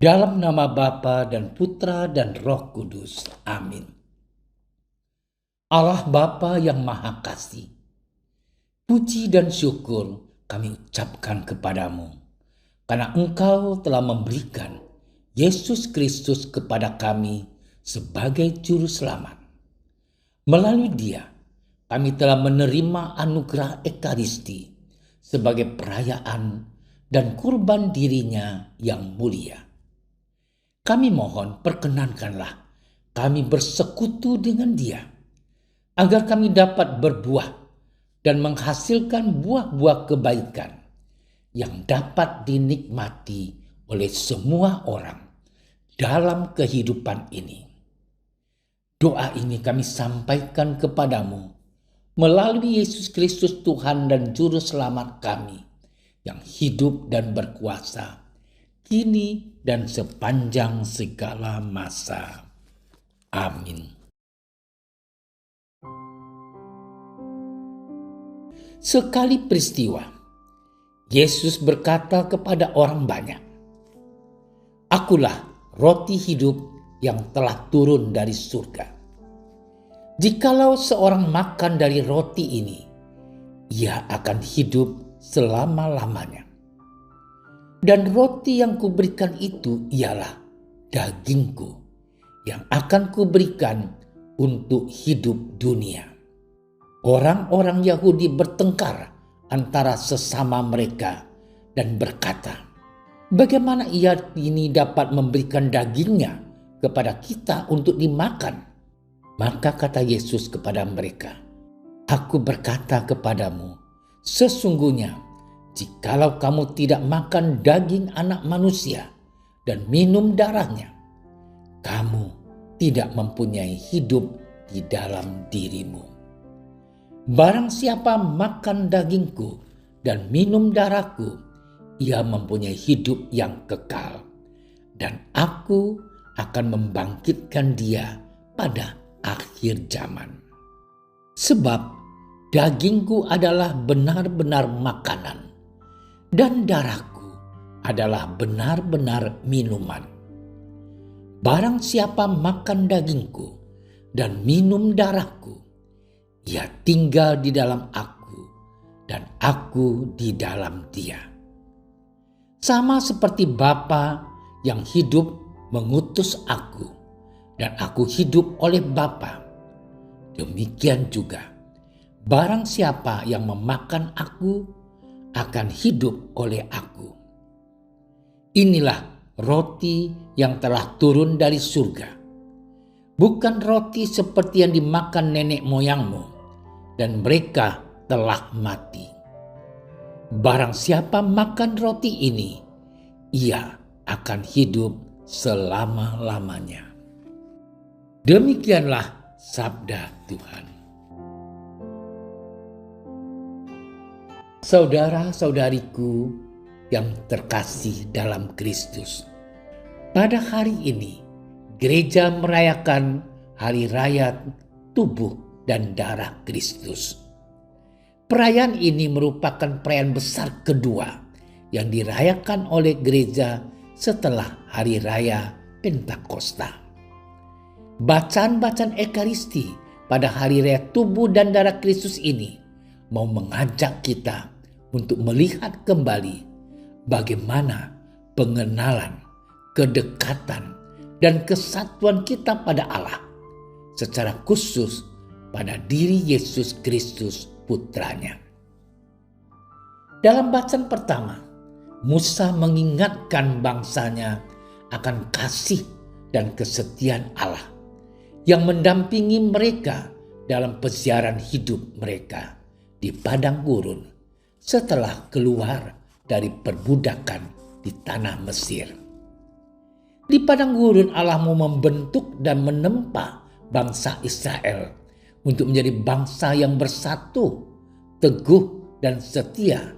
Dalam nama Bapa dan Putra dan Roh Kudus. Amin. Allah Bapa yang Maha Kasih, puji dan syukur kami ucapkan kepadamu, karena Engkau telah memberikan Yesus Kristus kepada kami sebagai Juru Selamat. Melalui Dia, kami telah menerima anugerah Ekaristi sebagai perayaan dan kurban dirinya yang mulia. Kami mohon perkenankanlah kami bersekutu dengan Dia, agar kami dapat berbuah dan menghasilkan buah-buah kebaikan yang dapat dinikmati oleh semua orang dalam kehidupan ini. Doa ini kami sampaikan kepadamu melalui Yesus Kristus Tuhan dan Juru Selamat kami yang hidup dan berkuasa kini dan sepanjang segala masa. Amin. Sekali peristiwa, Yesus berkata kepada orang banyak, "Akulah roti hidup yang telah turun dari surga. Jikalau seorang makan dari roti ini, ia akan hidup selama-lamanya. Dan roti yang kuberikan itu ialah dagingku yang akan kuberikan untuk hidup dunia." Orang-orang Yahudi bertengkar antara sesama mereka dan berkata, "Bagaimana ia ini dapat memberikan dagingnya kepada kita untuk dimakan?" Maka kata Yesus kepada mereka, "Aku berkata kepadamu, sesungguhnya jikalau kamu tidak makan daging Anak Manusia dan minum darahnya, kamu tidak mempunyai hidup di dalam dirimu. Barang siapa makan dagingku dan minum darahku, ia mempunyai hidup yang kekal, dan aku akan membangkitkan dia pada akhir zaman. Sebab dagingku adalah benar-benar makanan, dan darahku adalah benar-benar minuman. Barang siapa makan dagingku dan minum darahku, ia tinggal di dalam aku dan aku di dalam dia. Sama seperti Bapa yang hidup mengutus aku dan aku hidup oleh Bapa, demikian juga barang siapa yang memakan aku akan hidup oleh aku. Inilah roti yang telah turun dari surga, bukan roti seperti yang dimakan nenek moyangmu, dan mereka telah mati. Barang siapa makan roti ini, ia akan hidup selama-lamanya." Demikianlah sabda Tuhan. Saudara-saudariku yang terkasih dalam Kristus, pada hari ini gereja merayakan hari raya tubuh dan darah Kristus. Perayaan ini merupakan perayaan besar kedua yang dirayakan oleh gereja setelah hari raya Pentakosta. Bacaan-bacaan Ekaristi pada hari raya tubuh dan darah Kristus ini mau mengajak kita untuk melihat kembali bagaimana pengenalan, kedekatan, dan kesatuan kita pada Allah, secara khusus pada diri Yesus Kristus putranya. Dalam bacaan pertama, Musa mengingatkan bangsanya akan kasih dan kesetiaan Allah yang mendampingi mereka dalam peziarahan hidup mereka di padang gurun setelah keluar dari perbudakan di tanah Mesir. Di padang gurun Allah mau membentuk dan menempa bangsa Israel untuk menjadi bangsa yang bersatu, teguh, dan setia,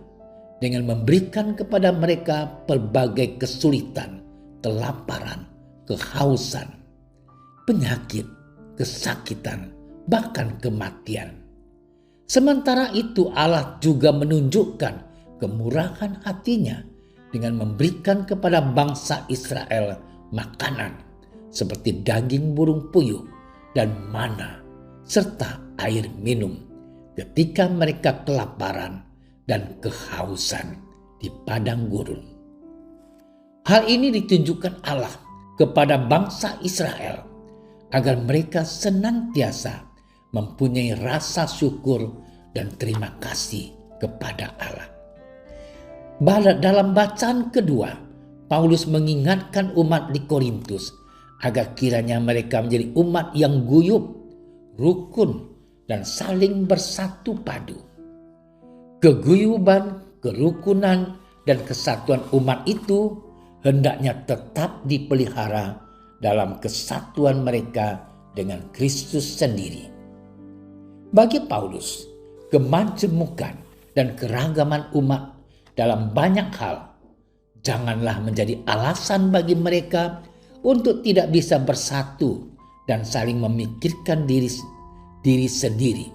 dengan memberikan kepada mereka berbagai kesulitan, kelaparan, kehausan, penyakit, kesakitan, bahkan kematian. Sementara itu Allah juga menunjukkan kemurahan hatinya dengan memberikan kepada bangsa Israel makanan seperti daging burung puyuh dan mana serta air minum ketika mereka kelaparan dan kehausan di padang gurun. Hal ini ditunjukkan Allah kepada bangsa Israel agar mereka senantiasa mempunyai rasa syukur dan terima kasih kepada Allah. Dalam bacaan kedua, Paulus mengingatkan umat di Korintus agar kiranya mereka menjadi umat yang guyup, rukun, dan saling bersatu padu. Keguyuban, kerukunan, dan kesatuan umat itu hendaknya tetap dipelihara dalam kesatuan mereka dengan Kristus sendiri. Bagi Paulus, kemajemukan dan keragaman umat dalam banyak hal janganlah menjadi alasan bagi mereka untuk tidak bisa bersatu dan saling memikirkan diri sendiri.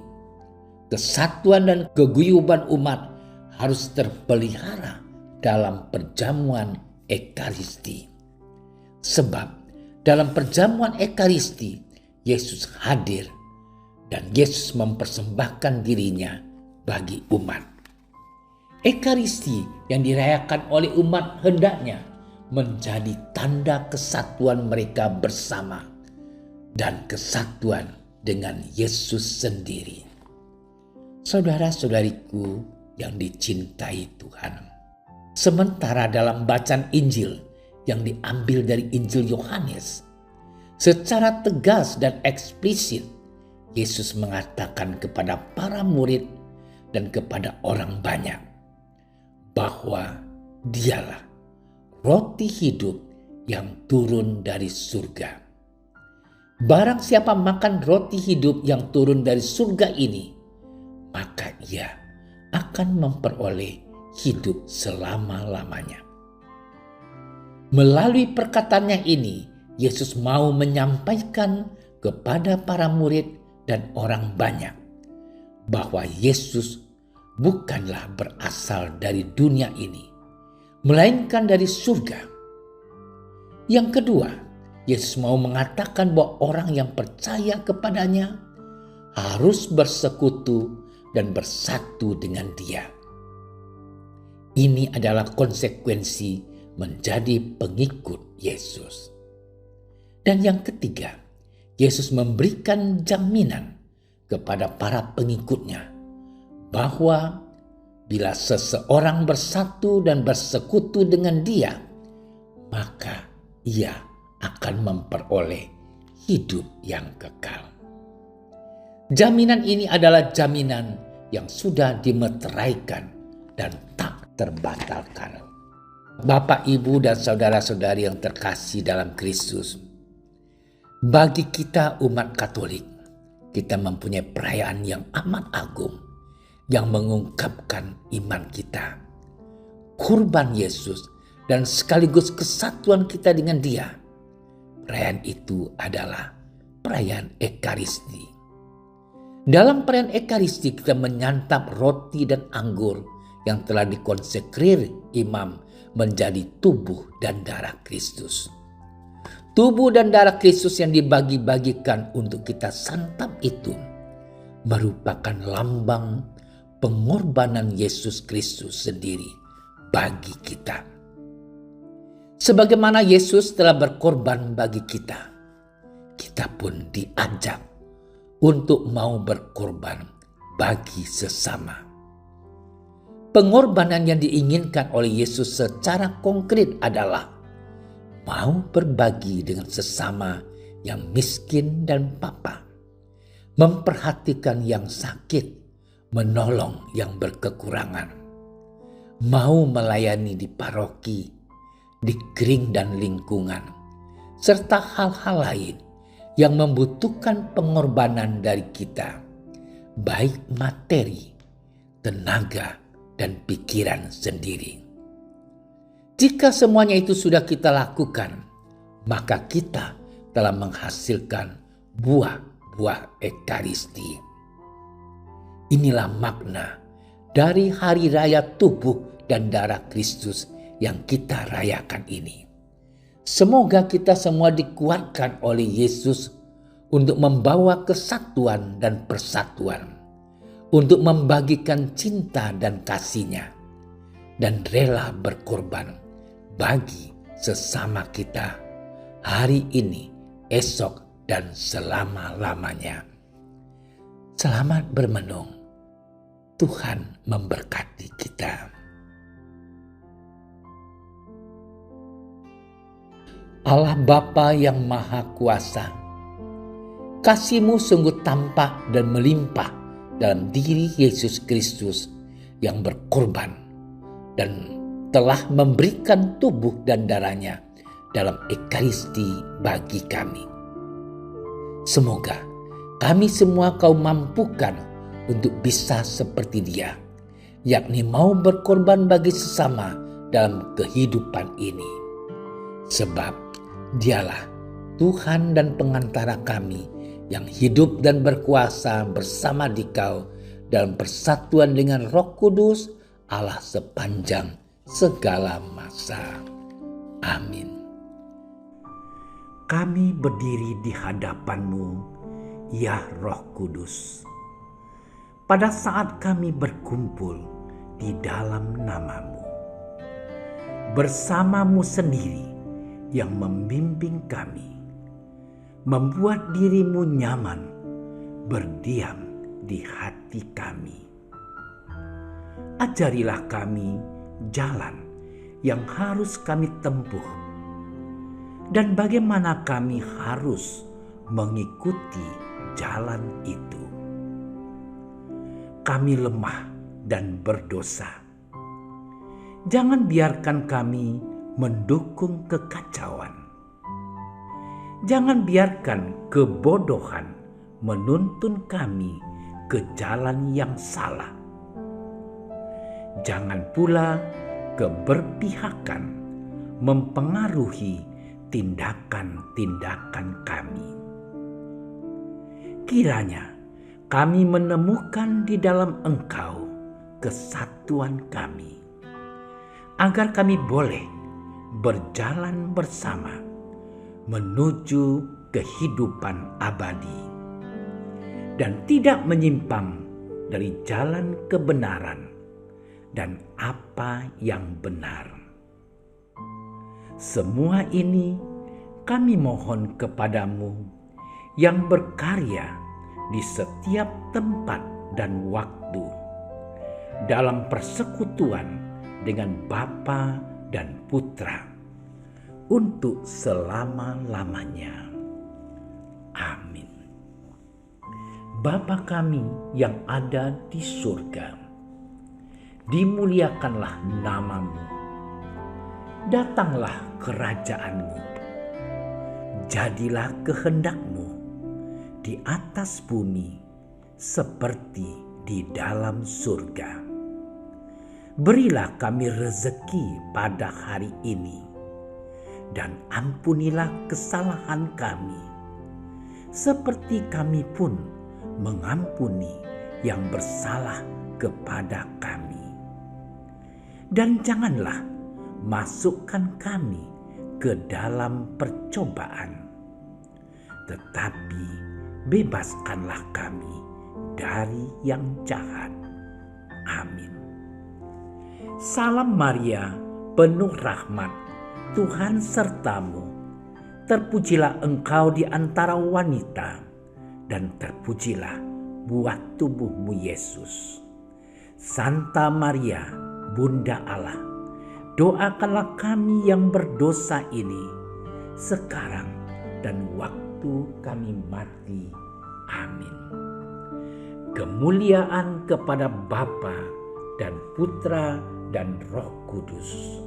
Kesatuan dan keguyuban umat harus terpelihara dalam perjamuan Ekaristi. Sebab dalam perjamuan Ekaristi, Yesus hadir dan Yesus mempersembahkan dirinya bagi umat. Ekaristi yang dirayakan oleh umat hendaknya menjadi tanda kesatuan mereka bersama dan kesatuan dengan Yesus sendiri. Saudara-saudariku yang dicintai Tuhan, sementara dalam bacaan Injil yang diambil dari Injil Yohanes, secara tegas dan eksplisit Yesus mengatakan kepada para murid dan kepada orang banyak bahwa Dialah roti hidup yang turun dari surga. Barang siapa makan roti hidup yang turun dari surga ini, maka ia akan memperoleh hidup selama-lamanya. Melalui perkataannya ini, Yesus mau menyampaikan kepada para murid dan orang banyak bahwa Yesus bukanlah berasal dari dunia ini, melainkan dari surga. Yang kedua, Yesus mau mengatakan bahwa orang yang percaya kepadanya harus bersekutu dan bersatu dengan Dia. Ini adalah konsekuensi menjadi pengikut Yesus. Dan yang ketiga, Yesus memberikan jaminan kepada para pengikutnya bahwa bila seseorang bersatu dan bersekutu dengan Dia, maka ia akan memperoleh hidup yang kekal. Jaminan ini adalah jaminan yang sudah dimeteraikan dan tak terbatalkan. Bapak, Ibu, dan saudara-saudari yang terkasih dalam Kristus, bagi kita umat Katolik, kita mempunyai perayaan yang amat agung yang mengungkapkan iman kita, kurban Yesus, dan sekaligus kesatuan kita dengan Dia. Perayaan itu adalah perayaan Ekaristi. Dalam perayaan Ekaristi kita menyantap roti dan anggur yang telah dikonsekrir imam menjadi tubuh dan darah Kristus. Tubuh dan darah Kristus yang dibagi-bagikan untuk kita santap itu merupakan lambang pengorbanan Yesus Kristus sendiri bagi kita. Sebagaimana Yesus telah berkorban bagi kita, kita pun diajak untuk mau berkorban bagi sesama. Pengorbanan yang diinginkan oleh Yesus secara konkret adalah mau berbagi dengan sesama yang miskin dan papa, memperhatikan yang sakit, menolong yang berkekurangan, mau melayani di paroki, di kering dan lingkungan, serta hal-hal lain yang membutuhkan pengorbanan dari kita, baik materi, tenaga, dan pikiran sendiri. Jika semuanya itu sudah kita lakukan, maka kita telah menghasilkan buah-buah Ekaristi. Inilah makna dari hari raya tubuh dan darah Kristus yang kita rayakan ini. Semoga kita semua dikuatkan oleh Yesus untuk membawa kesatuan dan persatuan, untuk membagikan cinta dan kasih-Nya, dan rela berkorban bagi sesama kita hari ini, esok, dan selama-lamanya. Selamat bermenung. Tuhan memberkati kita. Allah Bapa yang Maha Kuasa, kasih-Mu sungguh tampak dan melimpah dalam diri Yesus Kristus yang berkorban dan telah memberikan tubuh dan darah-Nya dalam Ekaristi bagi kami. Semoga kami semua Kau mampukan untuk bisa seperti Dia, yakni mau berkorban bagi sesama dalam kehidupan ini. Sebab Dialah Tuhan dan pengantara kami yang hidup dan berkuasa bersama Dikau dalam persatuan dengan Roh Kudus, Allah sepanjang segala masa. Amin. Kami berdiri di hadapan-Mu, ya Roh Kudus, pada saat kami berkumpul di dalam nama-Mu. Bersama-Mu sendiri yang membimbing kami, membuat diri-Mu nyaman berdiam di hati kami. Ajarilah kami jalan yang harus kami tempuh dan bagaimana kami harus mengikuti jalan itu. Kami lemah dan berdosa. Jangan biarkan kami mendukung kekacauan. Jangan biarkan kebodohan menuntun kami ke jalan yang salah. Jangan pula keberpihakan mempengaruhi tindakan-tindakan kami. Kiranya kami menemukan di dalam Engkau kesatuan kami, agar kami boleh berjalan bersama menuju kehidupan abadi dan tidak menyimpang dari jalan kebenaran dan apa yang benar. Semua ini kami mohon kepadamu yang berkarya di setiap tempat dan waktu dalam persekutuan dengan Bapa dan Putra untuk selama-lamanya. Amin. Bapa kami yang ada di surga, dimuliakanlah nama-Mu. Datanglah kerajaan-Mu. Jadilah kehendak-Mu di atas bumi seperti di dalam surga. Berilah kami rezeki pada hari ini, dan ampunilah kesalahan kami, seperti kami pun mengampuni yang bersalah kepada kami. Dan janganlah masukkan kami ke dalam percobaan, tetapi bebaskanlah kami dari yang jahat. Amin. Salam Maria, penuh rahmat, Tuhan sertamu. Terpujilah engkau di antara wanita, dan terpujilah buah tubuhmu Yesus. Santa Maria, Bunda Allah, doakanlah kami yang berdosa ini, sekarang dan waktu kami mati. Amin. Kemuliaan kepada Bapa dan Putra dan Roh Kudus,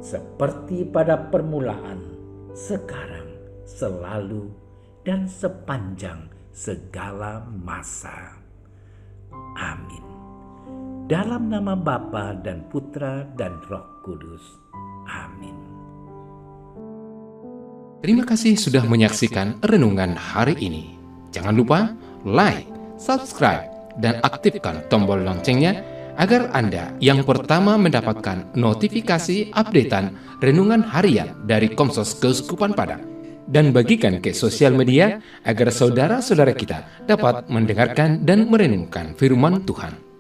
seperti pada permulaan, sekarang, selalu, dan sepanjang segala masa. Amin. Dalam nama Bapa dan Putra dan Roh Kudus. Amin. Terima kasih sudah menyaksikan renungan hari ini. Jangan lupa like, subscribe, dan aktifkan tombol loncengnya agar Anda yang pertama mendapatkan notifikasi updatean renungan harian dari Komsos Keuskupan Padang. Dan bagikan ke sosial media agar saudara-saudara kita dapat mendengarkan dan merenungkan firman Tuhan.